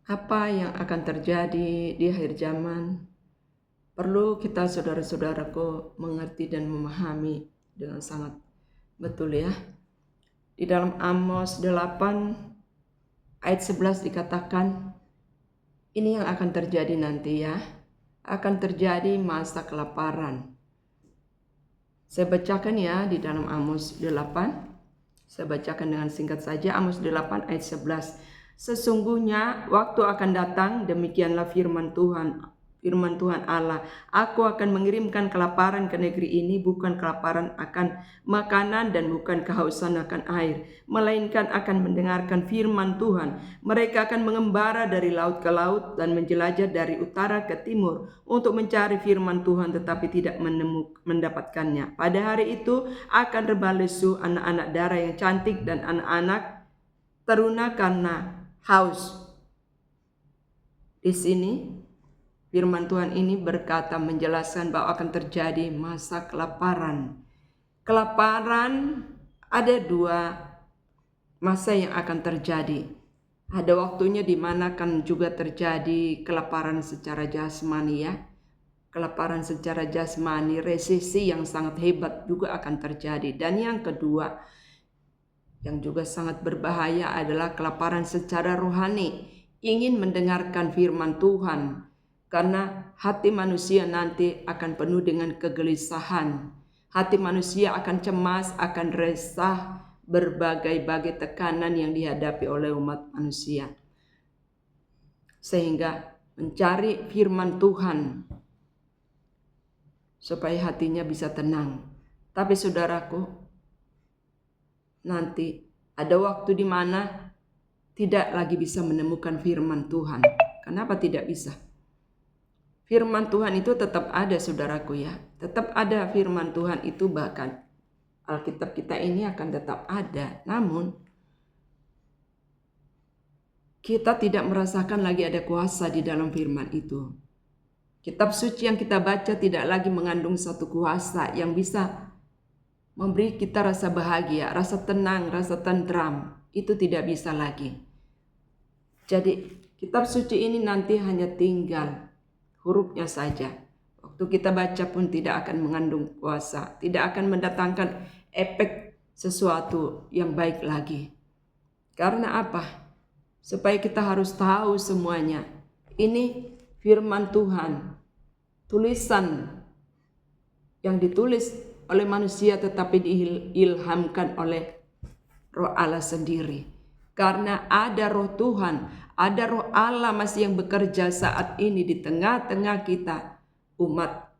Apa yang akan terjadi di akhir zaman perlu kita saudara-saudaraku mengerti dan memahami dengan sangat betul ya. Di dalam Amos 8 ayat 11 dikatakan ini yang akan terjadi nanti ya. Akan terjadi masa kelaparan. Saya bacakan ya di dalam Amos 8. Saya bacakan dengan singkat saja Amos 8 ayat 11. Sesungguhnya waktu akan datang, demikianlah firman Tuhan Allah, aku akan mengirimkan kelaparan ke negeri ini, bukan kelaparan akan makanan dan bukan kehausan akan air, melainkan akan mendengarkan firman Tuhan. Mereka akan mengembara dari laut ke laut dan menjelajah dari utara ke timur untuk mencari firman Tuhan tetapi tidak mendapatkannya. Pada hari itu akan rebah lesu anak-anak darah yang cantik dan anak-anak teruna karena haus. Di sini firman Tuhan ini berkata menjelaskan bahwa akan terjadi masa kelaparan. Kelaparan ada dua masa yang akan terjadi. Ada waktunya di mana akan juga terjadi kelaparan secara jasmani ya. Kelaparan secara jasmani, resesi yang sangat hebat juga akan terjadi. Dan yang kedua, yang juga sangat berbahaya adalah kelaparan secara rohani, ingin mendengarkan firman Tuhan, karena hati manusia nanti akan penuh dengan kegelisahan. Hati manusia akan cemas, akan resah, berbagai-bagai tekanan yang dihadapi oleh umat manusia. Sehingga mencari firman Tuhan supaya hatinya bisa tenang. Tapi saudaraku, nanti ada waktu di mana tidak lagi bisa menemukan firman Tuhan. Kenapa tidak bisa? Firman Tuhan itu tetap ada saudaraku ya. Tetap ada firman Tuhan itu, bahkan Alkitab kita ini akan tetap ada. Namun kita tidak merasakan lagi ada kuasa di dalam firman itu. Kitab suci yang kita baca tidak lagi mengandung satu kuasa yang bisa memberi kita rasa bahagia, rasa tenang, rasa tentram. Itu tidak bisa lagi. Jadi kitab suci ini nanti hanya tinggal hurufnya saja. Waktu kita baca pun tidak akan mengandung kuasa, tidak akan mendatangkan efek sesuatu yang baik lagi. Karena apa? Supaya kita harus tahu semuanya. Ini firman Tuhan, tulisan yang ditulis oleh manusia tetapi diilhamkan oleh Roh Allah sendiri. Karena ada Roh Tuhan, ada Roh Allah masih yang bekerja saat ini di tengah-tengah kita, umat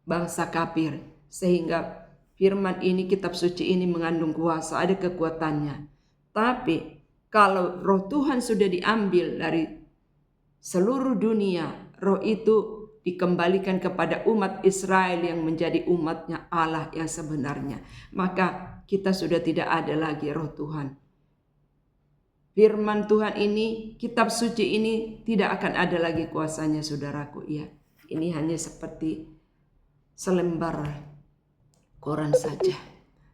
bangsa kafir. Sehingga firman ini, kitab suci ini mengandung kuasa, ada kekuatannya. Tapi kalau Roh Tuhan sudah diambil dari seluruh dunia, Roh itu dikembalikan kepada umat Israel yang menjadi umatnya Allah yang sebenarnya. Maka kita sudah tidak ada lagi Roh Tuhan. Firman Tuhan ini, kitab suci ini tidak akan ada lagi kuasanya saudaraku ya. Ini hanya seperti selembar koran saja.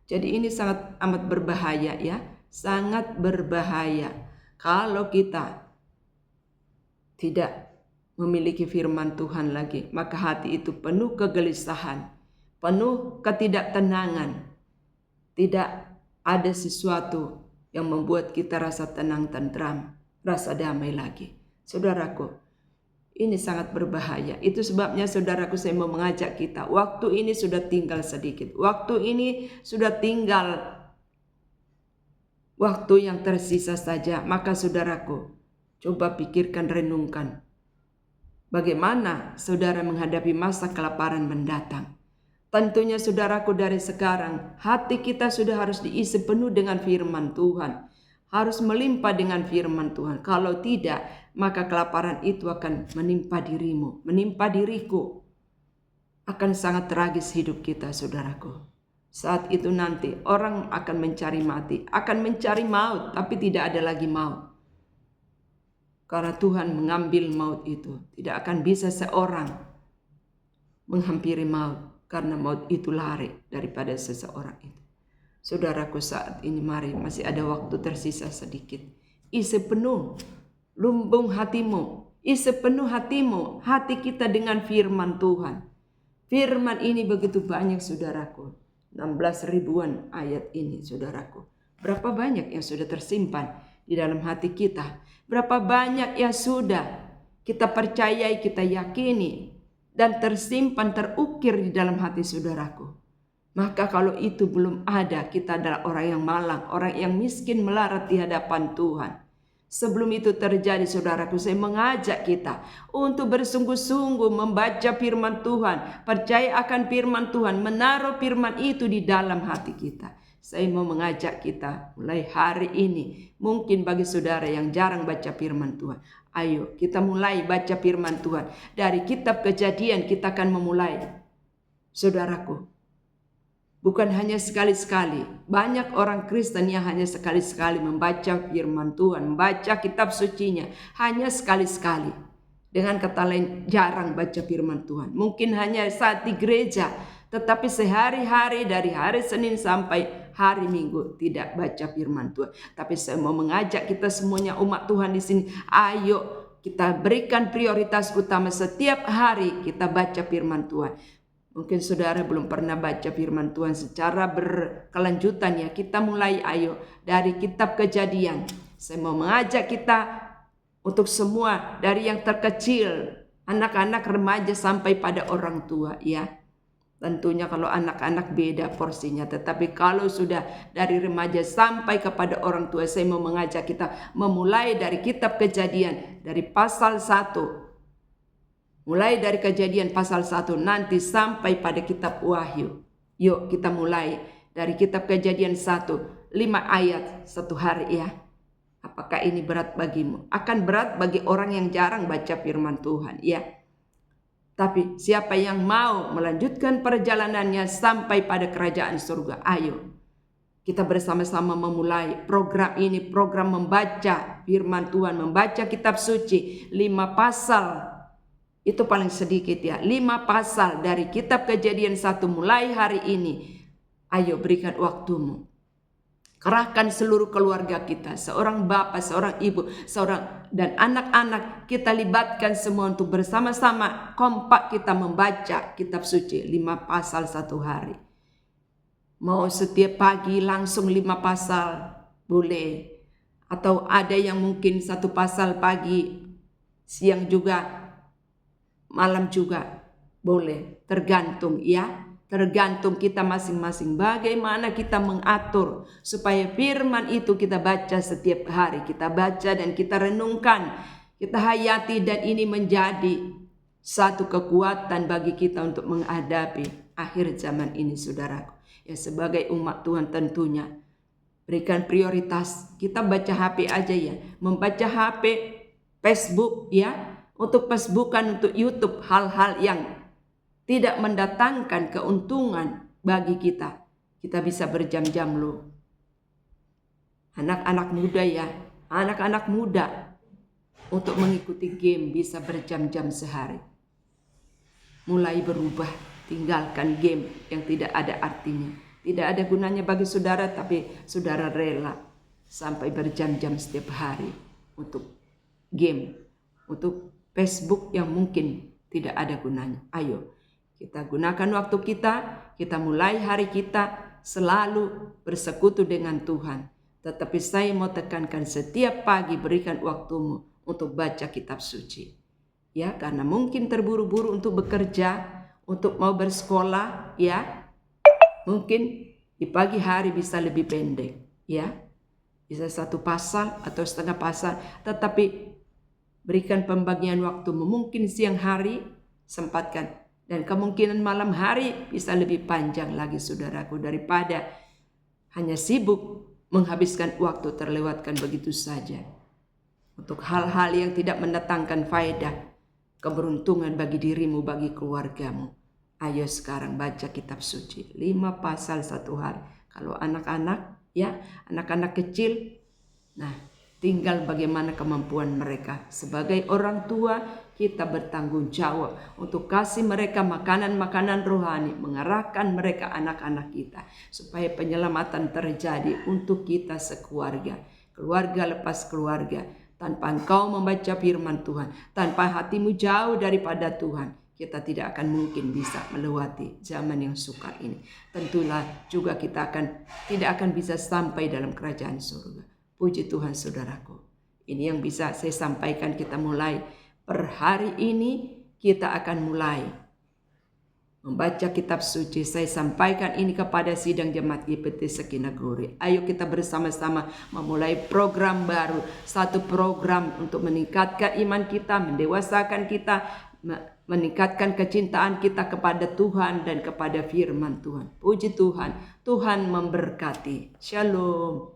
Jadi ini sangat amat berbahaya ya. Sangat berbahaya kalau kita tidak memiliki firman Tuhan lagi, maka hati itu penuh kegelisahan, penuh ketidaktenangan. Tidak ada sesuatu yang membuat kita rasa tenang, tentram, rasa damai lagi. Saudaraku, ini sangat berbahaya. Itu sebabnya saudaraku, saya mau mengajak kita, waktu ini sudah tinggal sedikit. Waktu ini sudah tinggal waktu yang tersisa saja. Maka saudaraku, coba pikirkan, renungkan. Bagaimana saudara menghadapi masa kelaparan mendatang? Tentunya saudaraku, dari sekarang hati kita sudah harus diisi penuh dengan firman Tuhan. Harus melimpah dengan firman Tuhan. Kalau tidak, maka kelaparan itu akan menimpa dirimu, menimpa diriku. Akan sangat tragis hidup kita saudaraku. Saat itu nanti orang akan mencari mati, akan mencari maut, tapi tidak ada lagi maut. Karena Tuhan mengambil maut itu. Tidak akan bisa seorang menghampiri maut. Karena maut itu lari daripada seseorang itu. Saudaraku, saat ini mari, masih ada waktu tersisa sedikit. Isi penuh lumbung hatimu, isi penuh hatimu, hati kita dengan firman Tuhan. Firman ini begitu banyak saudaraku. 16 ribuan ayat ini saudaraku. Berapa banyak yang sudah tersimpan di dalam hati kita. Berapa banyak yang sudah kita percayai, kita yakini, dan tersimpan, terukir di dalam hati saudaraku. Maka kalau itu belum ada, kita adalah orang yang malang, orang yang miskin melarat di hadapan Tuhan. Sebelum itu terjadi saudaraku, saya mengajak kita untuk bersungguh-sungguh membaca firman Tuhan, percaya akan firman Tuhan, menaruh firman itu di dalam hati kita. Saya mau mengajak kita mulai hari ini, mungkin bagi saudara yang jarang baca firman Tuhan, ayo kita mulai baca firman Tuhan. Dari kitab Kejadian kita akan memulai. Saudaraku, bukan hanya sekali-sekali. Banyak orang Kristen yang hanya sekali-sekali membaca firman Tuhan, membaca kitab sucinya. Hanya sekali-sekali. Dengan kata lain, jarang baca firman Tuhan. Mungkin hanya saat di gereja, tetapi sehari-hari dari hari Senin sampai hari Minggu tidak baca firman Tuhan. Tapi saya mau mengajak kita semuanya umat Tuhan di sini, ayo kita berikan prioritas utama setiap hari kita baca firman Tuhan. Mungkin saudara belum pernah baca firman Tuhan secara berkelanjutan ya. Kita mulai ayo dari kitab Kejadian. Saya mau mengajak kita untuk semua dari yang terkecil, anak-anak, remaja sampai pada orang tua ya. Tentunya kalau anak-anak beda porsinya, tetapi kalau sudah dari remaja sampai kepada orang tua, saya mau mengajak kita memulai dari kitab Kejadian, dari pasal 1. Mulai dari Kejadian pasal 1 nanti sampai pada kitab Wahyu. Yuk kita mulai dari kitab Kejadian 1, 5 ayat 1 hari ya. Apakah ini berat bagimu? Akan berat bagi orang yang jarang baca firman Tuhan ya. Tapi siapa yang mau melanjutkan perjalanannya sampai pada kerajaan surga, ayo kita bersama-sama memulai program ini, program membaca firman Tuhan, membaca kitab suci. 5 pasal, itu paling sedikit ya, 5 pasal dari kitab Kejadian 1 mulai hari ini. Ayo berikan waktumu. Kerahkan seluruh keluarga kita, seorang bapak, seorang ibu, seorang dan anak-anak, kita libatkan semua untuk bersama-sama kompak kita membaca kitab suci 5 pasal 1 hari. Mau setiap pagi langsung 5 pasal boleh, atau ada yang mungkin 1 pasal pagi, siang juga, malam juga boleh, tergantung ya. Tergantung kita masing-masing bagaimana kita mengatur supaya firman itu kita baca setiap hari, kita baca dan kita renungkan, kita hayati, dan ini menjadi satu kekuatan bagi kita untuk menghadapi akhir zaman ini saudaraku. Ya sebagai umat Tuhan tentunya berikan prioritas, kita baca HP aja ya, membaca HP, Facebook ya, untuk Facebookan, untuk YouTube, hal-hal yang tidak mendatangkan keuntungan bagi kita. Kita bisa berjam-jam loh. Anak-anak muda ya, anak-anak muda untuk mengikuti game bisa berjam-jam sehari. Mulai berubah, tinggalkan game yang tidak ada artinya. Tidak ada gunanya bagi saudara, tapi saudara rela sampai berjam-jam setiap hari untuk game, untuk Facebook yang mungkin tidak ada gunanya. Ayo kita gunakan waktu kita mulai hari kita selalu bersekutu dengan Tuhan. Tetapi saya mau tekankan setiap pagi berikan waktumu untuk baca kitab suci. Ya, karena mungkin terburu-buru untuk bekerja, untuk mau bersekolah, ya. Mungkin di pagi hari bisa lebih pendek, ya. Bisa 1 pasal atau setengah pasal, tetapi berikan pembagian waktumu. Mungkin siang hari sempatkan. Dan kemungkinan malam hari bisa lebih panjang lagi saudaraku, daripada hanya sibuk menghabiskan waktu terlewatkan begitu saja untuk hal-hal yang tidak mendatangkan faedah, keberuntungan bagi dirimu, bagi keluargamu. Ayo sekarang baca kitab suci 5 pasal 1 hari. Kalau anak-anak ya, anak-anak kecil, nah tinggal bagaimana kemampuan mereka. Sebagai orang tua kita bertanggung jawab untuk kasih mereka makanan-makanan rohani, mengarahkan mereka anak-anak kita supaya penyelamatan terjadi untuk kita sekeluarga, keluarga lepas keluarga, Tanpa engkau membaca firman Tuhan, tanpa hatimu jauh daripada Tuhan, kita tidak akan mungkin bisa melewati zaman yang sukar ini. Tentulah juga kita tidak akan bisa sampai dalam kerajaan surga. Puji Tuhan saudaraku. Ini yang bisa saya sampaikan. Kita mulai per hari ini, kita akan mulai membaca kitab suci. Saya sampaikan ini kepada sidang jemaat GPT Sekinaguri. Ayo kita bersama-sama memulai program baru. Satu program untuk meningkatkan iman kita, mendewasakan kita, meningkatkan kecintaan kita kepada Tuhan dan kepada firman Tuhan. Puji Tuhan, Tuhan memberkati. Shalom.